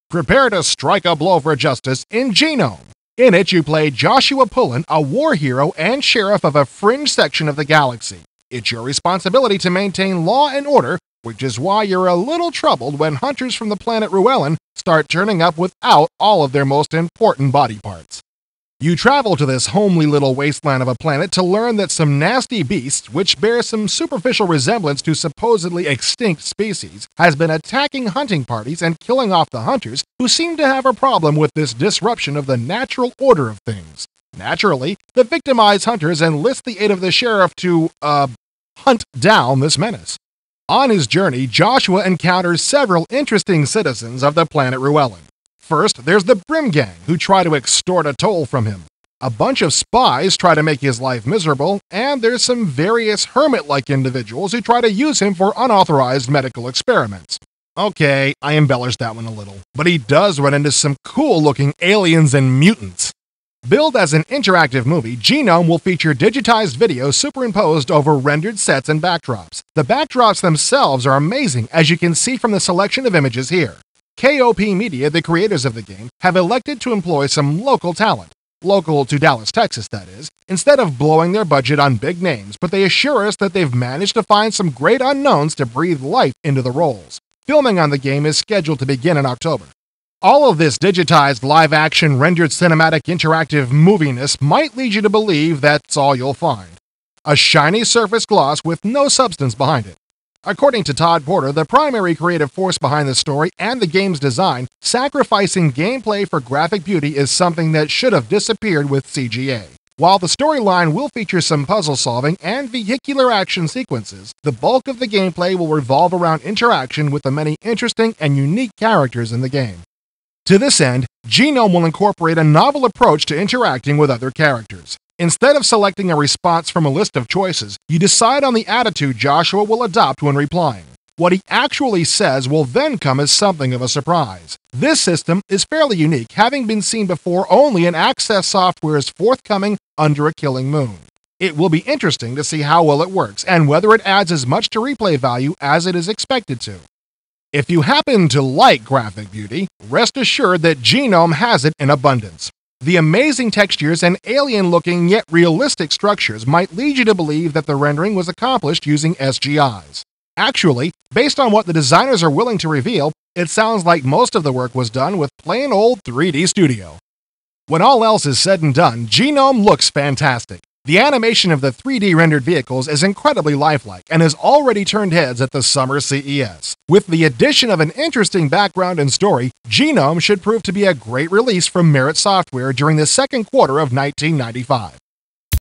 Prepare to strike a blow for justice in G-NOME. In it, you play Joshua Pullen, a war hero and sheriff of a fringe section of the galaxy. It's your responsibility to maintain law and order, which is why you're a little troubled when hunters from the planet Ruellen start turning up without all of their most important body parts. You travel to this homely little wasteland of a planet to learn that some nasty beast, which bears some superficial resemblance to supposedly extinct species, has been attacking hunting parties and killing off the hunters who seem to have a problem with this disruption of the natural order of things. Naturally, the victimized hunters enlist the aid of the sheriff to, hunt down this menace. On his journey, Joshua encounters several interesting citizens of the planet Ruellen. First, there's the Brim Gang, who try to extort a toll from him. A bunch of spies try to make his life miserable, and there's some various hermit-like individuals who try to use him for unauthorized medical experiments. Okay, I embellished that one a little, but he does run into some cool-looking aliens and mutants. Billed as an interactive movie, G-NOME will feature digitized video superimposed over rendered sets and backdrops. The backdrops themselves are amazing, as you can see from the selection of images here. KOP Media, the creators of the game, have elected to employ some local talent. Local to Dallas, Texas, that is, instead of blowing their budget on big names, but they assure us that they've managed to find some great unknowns to breathe life into the roles. Filming on the game is scheduled to begin in October. All of this digitized, live-action, rendered cinematic interactive moviness might lead you to believe that's all you'll find. A shiny surface gloss with no substance behind it. According to Todd Porter, the primary creative force behind the story and the game's design, sacrificing gameplay for graphic beauty is something that should have disappeared with CGA. While the storyline will feature some puzzle solving and vehicular action sequences, the bulk of the gameplay will revolve around interaction with the many interesting and unique characters in the game. To this end, G-NOME will incorporate a novel approach to interacting with other characters. Instead of selecting a response from a list of choices, you decide on the attitude Joshua will adopt when replying. What he actually says will then come as something of a surprise. This system is fairly unique, having been seen before only in Access Software's forthcoming Under a Killing Moon. It will be interesting to see how well it works, and whether it adds as much to replay value as it is expected to. If you happen to like graphic beauty, rest assured that G-NOME has it in abundance. The amazing textures and alien-looking yet realistic structures might lead you to believe that the rendering was accomplished using SGIs. Actually, based on what the designers are willing to reveal, it sounds like most of the work was done with plain old 3D Studio. When all else is said and done, G-NOME looks fantastic. The animation of the 3D rendered vehicles is incredibly lifelike and has already turned heads at the summer CES. With the addition of an interesting background and story, G-NOME should prove to be a great release from Merit Software during the second quarter of 1995.